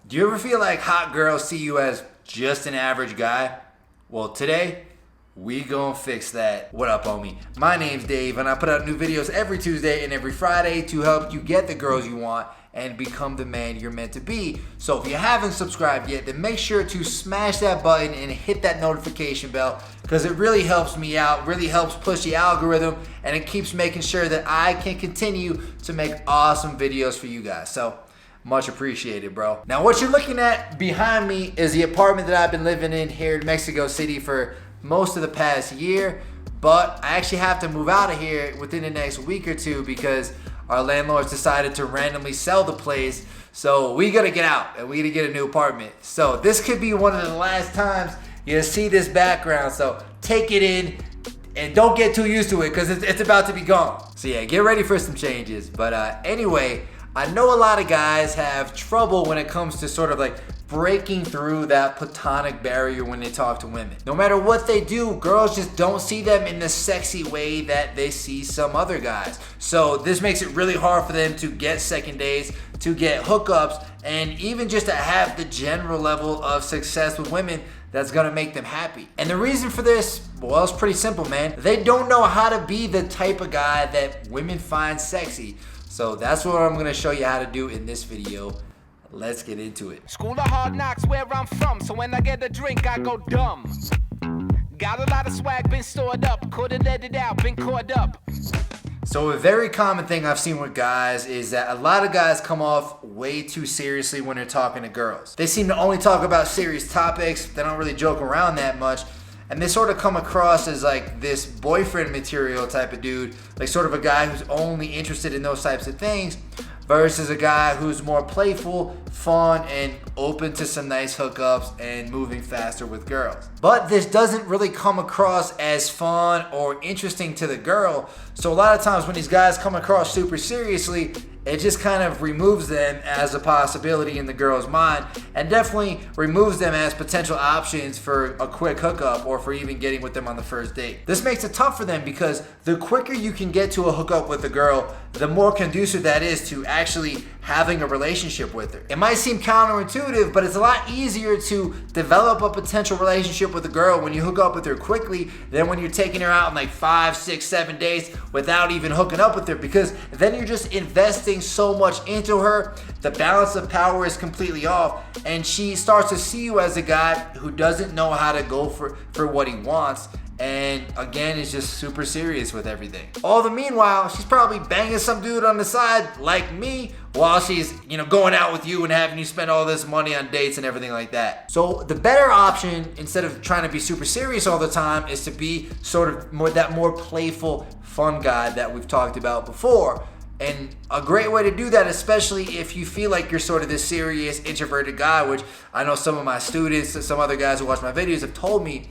Do you ever feel like hot girls see you as just an average guy? Well, today, we gonna fix that. What up, homie? My name's Dave, and I put out new videos every Tuesday and every Friday to help you get the girls you want and become the man you're meant to be. So if you haven't subscribed yet, then make sure to smash that button and hit that notification bell, because it really helps me out, really helps push the algorithm, and it keeps making sure that I can continue to make awesome videos for you guys. So much appreciated, bro. Now, what you're looking at behind me is the apartment that I've been living in here in Mexico City for most of the past year, but I actually have to move out of here within the next week or two because our landlords decided to randomly sell the place. So we gotta get out and we gotta get a new apartment. So this could be one of the last times you see this background. So take it in and don't get too used to it because it's about to be gone. So yeah, get ready for some changes. But anyway, I know a lot of guys have trouble when it comes to sort of like breaking through that platonic barrier when they talk to women. No matter what they do, girls just don't see them in the sexy way that they see some other guys. So this makes it really hard for them to get second dates, to get hookups, and even just to have the general level of success with women that's gonna make them happy. And the reason for this, well, it's pretty simple, man. They don't know how to be the type of guy that women find sexy. So that's what I'm gonna show you how to do in this video. Let's get into it. School of hard knocks where I'm from, so when I get a drink, I go dumb. Got a lot of swag, been stored up, could've let it out, been caught up. So a very common thing I've seen with guys is that a lot of guys come off way too seriously when they're talking to girls. They seem to only talk about serious topics. They don't really joke around that much. And they sort of come across as like this boyfriend material type of dude, like sort of a guy who's only interested in those types of things, versus a guy who's more playful, fun, and open to some nice hookups and moving faster with girls. But this doesn't really come across as fun or interesting to the girl. So a lot of times when these guys come across super seriously, it just kind of removes them as a possibility in the girl's mind, and definitely removes them as potential options for a quick hookup or for even getting with them on the first date. This makes it tough for them because the quicker you can get to a hookup with a girl, the more conducive that is to actually having a relationship with her. It might seem counterintuitive, but it's a lot easier to develop a potential relationship with a girl when you hook up with her quickly than when you're taking her out in like 5, 6, 7 days without even hooking up with her, because then you're just investing so much into her. The balance of power is completely off, and she starts to see you as a guy who doesn't know how to go for what he wants, and again is just super serious with everything. All the meanwhile, she's probably banging some dude on the side like me while she's, going out with you and having you spend all this money on dates and everything like that. So the better option, instead of trying to be super serious all the time, is to be sort of more playful, fun guy that we've talked about before. And a great way to do that, especially if you feel like you're sort of this serious introverted guy, which I know some of my students and some other guys who watch my videos have told me,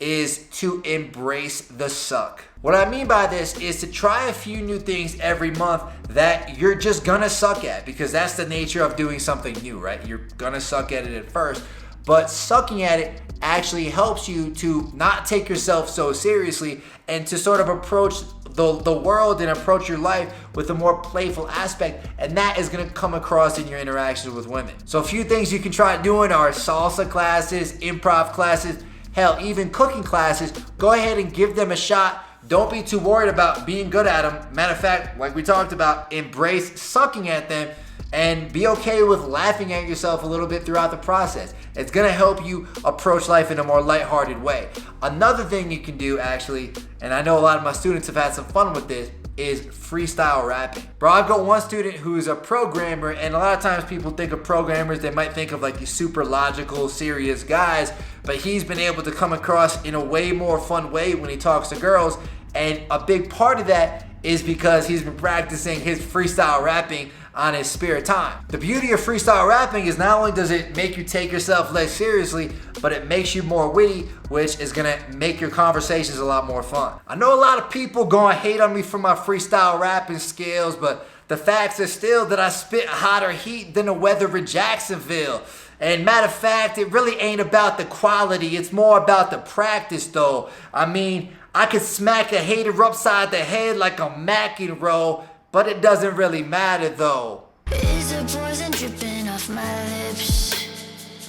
is to embrace the suck. What I mean by this is to try a few new things every month that you're just gonna suck at, because that's the nature of doing something new, right? You're gonna suck at it at first, but sucking at it actually helps you to not take yourself so seriously and to sort of approach the world and approach your life with a more playful aspect, and that is gonna come across in your interactions with women. So a few things you can try doing are salsa classes, improv classes, hell, even cooking classes. Go ahead and give them a shot. Don't be too worried about being good at them. Matter of fact, like we talked about, embrace sucking at them and be okay with laughing at yourself a little bit throughout the process. It's gonna help you approach life in a more lighthearted way. Another thing you can do, actually, and I know a lot of my students have had some fun with this, is freestyle rapping. Bro, I've got one student who's a programmer, and a lot of times people think of programmers, they might think of like these super logical, serious guys, but he's been able to come across in a way more fun way when he talks to girls, and a big part of that is because he's been practicing his freestyle rapping on his spare time. The beauty of freestyle rapping is not only does it make you take yourself less seriously, but it makes you more witty, which is gonna make your conversations a lot more fun. I know a lot of people gonna hate on me for my freestyle rapping skills, but the facts are still that I spit hotter heat than the weather in Jacksonville. And matter of fact, it really ain't about the quality, it's more about the practice though. I mean, I could smack a hater upside the head like a McEnroe, but it doesn't really matter though. Is the poison dripping off my lips?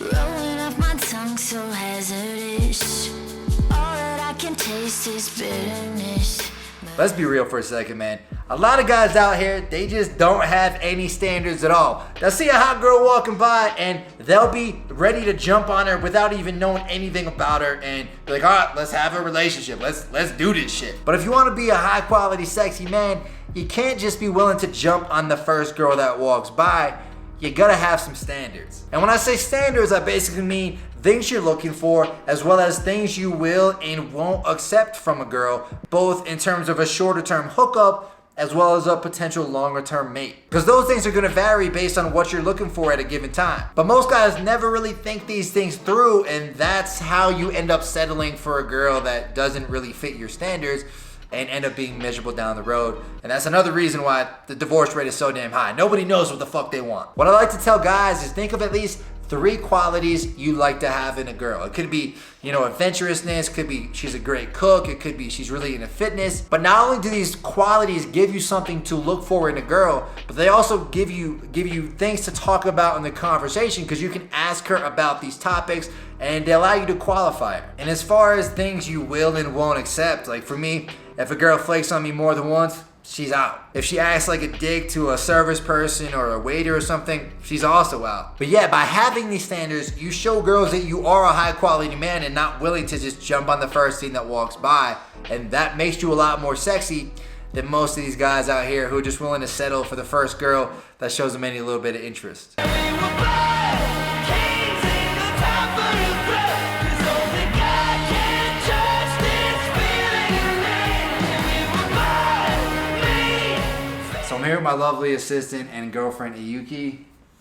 Rolling off my tongue so hazardous. All that I can taste is bitterness. Let's be real for a second, man. A lot of guys out here, they just don't have any standards at all. They'll see a hot girl walking by and they'll be ready to jump on her without even knowing anything about her and be like, all right, let's have a relationship. Let's do this shit. But if you want to be a high quality, sexy man, you can't just be willing to jump on the first girl that walks by. You gotta have some standards. And when I say standards, I basically mean things you're looking for, as well as things you will and won't accept from a girl, both in terms of a shorter term hookup, as well as a potential longer term mate. Because those things are gonna vary based on what you're looking for at a given time. But most guys never really think these things through, and that's how you end up settling for a girl that doesn't really fit your standards and end up being miserable down the road. And that's another reason why the divorce rate is so damn high. Nobody knows what the fuck they want. What I like to tell guys is think of at least 3 qualities you like to have in a girl. It could be, adventurousness, could be she's a great cook, it could be she's really into fitness. But not only do these qualities give you something to look for in a girl, but they also give you things to talk about in the conversation, because you can ask her about these topics and they allow you to qualify her. And as far as things you will and won't accept, like for me, if a girl flakes on me more than once, she's out. If she acts like a dick to a service person or a waiter or something, she's also out. But yeah, by having these standards, you show girls that you are a high quality man and not willing to just jump on the first thing that walks by. And that makes you a lot more sexy than most of these guys out here who are just willing to settle for the first girl that shows them any little bit of interest. So I'm here with my lovely assistant and girlfriend, Iyuki.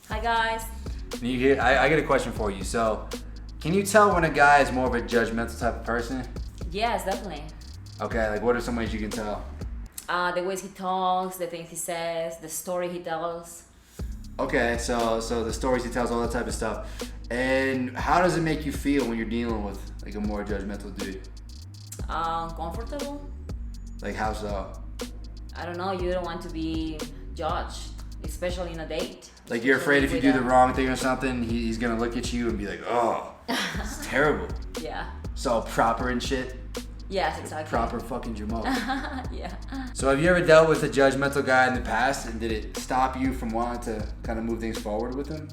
Hi guys. Iyuki, I got a question for you. So, can you tell when a guy is more of a judgmental type of person? Yes, definitely. Okay, like what are some ways you can tell? The ways he talks, the things he says, the story he tells. Okay, so the stories he tells, all that type of stuff. And how does it make you feel when you're dealing with like a more judgmental dude? Comfortable. Like how so? I don't know, you don't want to be judged, especially in a date. Like you're afraid if you do the wrong thing or something, he's gonna look at you and be like, oh, it's terrible. Yeah. So proper and shit? Yes, exactly. Proper fucking jamoke. Yeah. So have you ever dealt with a judgmental guy in the past, and did it stop you from wanting to kind of move things forward with him?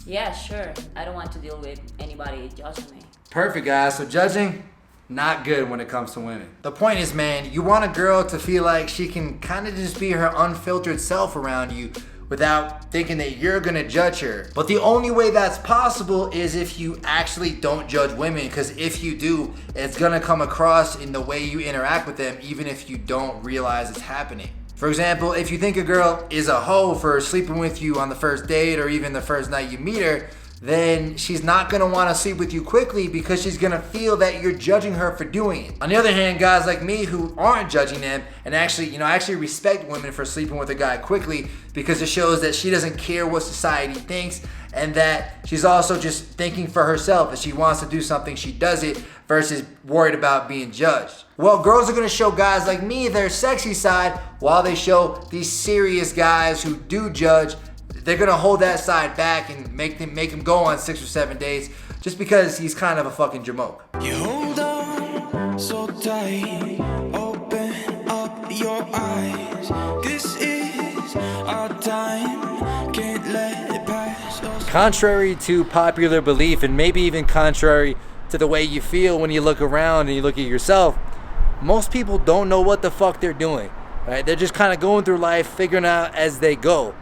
Yeah, sure. I don't want to deal with anybody judging me. Perfect, guys. So judging, not good when it comes to women. The point is, man, you want a girl to feel like she can kind of just be her unfiltered self around you without thinking that you're gonna judge her. But the only way that's possible is if you actually don't judge women, because if you do, it's gonna come across in the way you interact with them, even if you don't realize it's happening. For example, if you think a girl is a hoe for sleeping with you on the first date or even the first night you meet her, then she's not gonna wanna sleep with you quickly because she's gonna feel that you're judging her for doing it. On the other hand, guys like me who aren't judging them and actually respect women for sleeping with a guy quickly, because it shows that she doesn't care what society thinks and that she's also just thinking for herself. If she wants to do something, she does it versus worried about being judged. Well, girls are gonna show guys like me their sexy side while they show these serious guys who do judge. They're gonna hold that side back and make him go on 6 or 7 dates just because he's kind of a fucking jamoke. You hold on so tight, open up your eyes. This is our time, can't let it pass us. Contrary to popular belief, and maybe even contrary to the way you feel when you look around and you look at yourself, most people don't know what the fuck they're doing, right? They're just kind of going through life, figuring out as they go.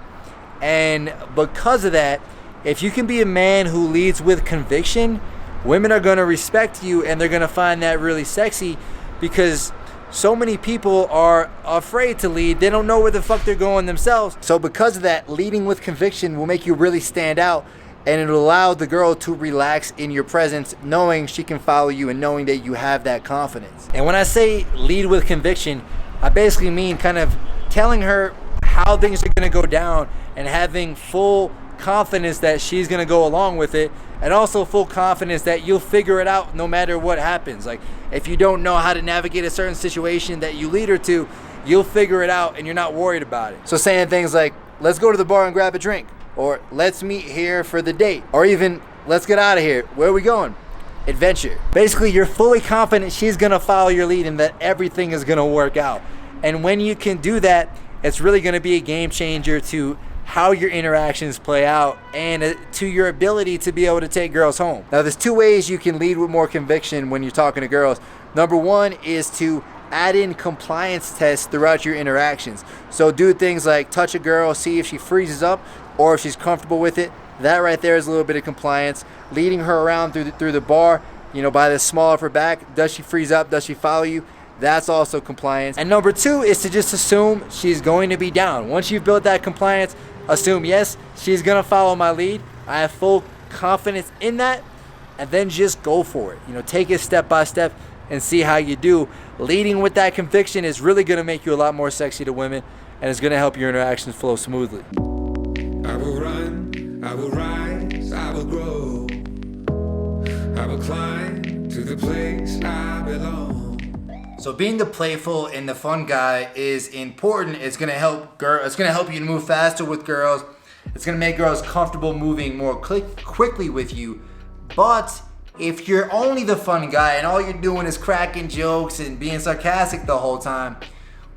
And because of that, if you can be a man who leads with conviction, women are going to respect you and they're going to find that really sexy, because so many people are afraid to lead. They don't know where the fuck they're going themselves. So because of that, leading with conviction will make you really stand out, and it'll allow the girl to relax in your presence, knowing she can follow you and knowing that you have that confidence. And when I say lead with conviction, I basically mean kind of telling her how things are going to go down and having full confidence that she's going to go along with it, and also full confidence that you'll figure it out no matter what happens. Like if you don't know how to navigate a certain situation that you lead her to, you'll figure it out and you're not worried about it. So saying things like, let's go to the bar and grab a drink, or let's meet here for the date, or even let's get out of here. Where are we going? Adventure. Basically, you're fully confident she's gonna follow your lead and that everything is gonna work out. And when you can do that, it's really gonna be a game changer to how your interactions play out and to your ability to be able to take girls home. Now, there's 2 ways you can lead with more conviction when you're talking to girls. Number 1 is to add in compliance tests throughout your interactions. So do things like touch a girl, see if she freezes up or if she's comfortable with it. That right there is a little bit of compliance. Leading her around through the bar, by the small of her back. Does she freeze up? Does she follow you? That's also compliance. And number 2 is to just assume she's going to be down. Once you've built that compliance, assume, yes, she's gonna follow my lead. I have full confidence in that. And then just go for it. Take it step by step and see how you do. Leading with that conviction is really gonna make you a lot more sexy to women, and it's gonna help your interactions flow smoothly. I will run, I will rise, I will grow. I will climb to the place I belong. So being the playful and the fun guy is important. It's gonna help you to move faster with girls. It's gonna make girls comfortable moving more quickly with you. But if you're only the fun guy and all you're doing is cracking jokes and being sarcastic the whole time,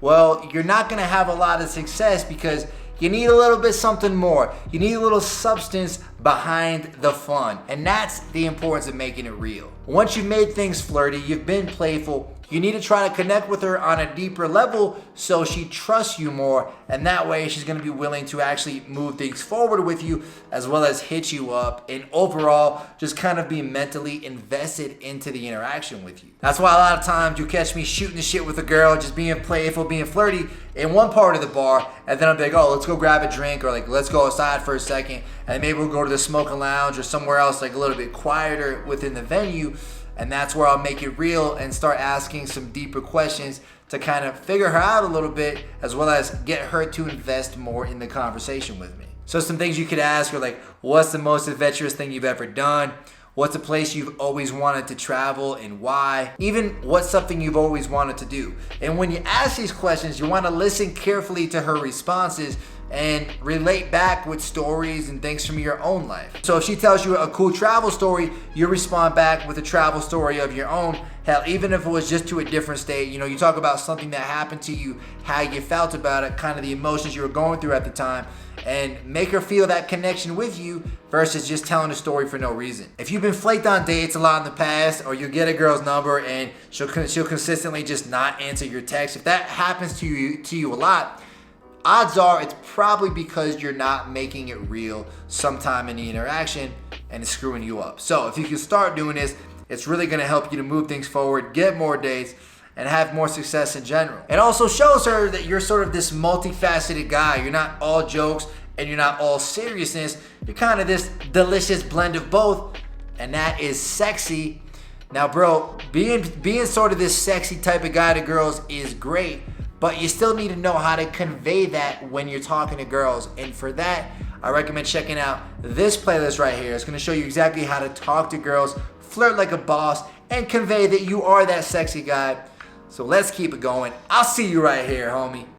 well, you're not gonna have a lot of success because you need a little bit something more. You need a little substance behind the fun. And that's the importance of making it real. Once you've made things flirty, you've been playful, you need to try to connect with her on a deeper level so she trusts you more, and that way she's gonna be willing to actually move things forward with you as well as hit you up and overall just kind of be mentally invested into the interaction with you. That's why a lot of times you catch me shooting the shit with a girl, just being playful, being flirty in one part of the bar, and then I'll be like, oh, let's go grab a drink, or like, let's go outside for a second, and maybe we'll go to the smoking lounge or somewhere else like a little bit quieter within the venue. And that's where I'll make it real and start asking some deeper questions to kind of figure her out a little bit, as well as get her to invest more in the conversation with me. So some things you could ask are like, what's the most adventurous thing you've ever done? What's a place you've always wanted to travel and why? Even what's something you've always wanted to do? And when you ask these questions, you want to listen carefully to her responses and relate back with stories and things from your own life. So if she tells you a cool travel story, you respond back with a travel story of your own. Hell, even if it was just to a different state, you talk about something that happened to you, how you felt about it, kind of the emotions you were going through at the time, and make her feel that connection with you versus just telling a story for no reason. If you've been flaked on dates a lot in the past, or you get a girl's number and she'll consistently just not answer your text, if that happens to you a lot, odds are it's probably because you're not making it real sometime in the interaction and it's screwing you up. So if you can start doing this, it's really gonna help you to move things forward, get more dates, and have more success in general. It also shows her that you're sort of this multifaceted guy. You're not all jokes and you're not all seriousness. You're kind of this delicious blend of both, and that is sexy. Now, bro, being sort of this sexy type of guy to girls is great, but you still need to know how to convey that when you're talking to girls. And for that, I recommend checking out this playlist right here. It's gonna show you exactly how to talk to girls, flirt like a boss, and convey that you are that sexy guy. So let's keep it going. I'll see you right here, homie.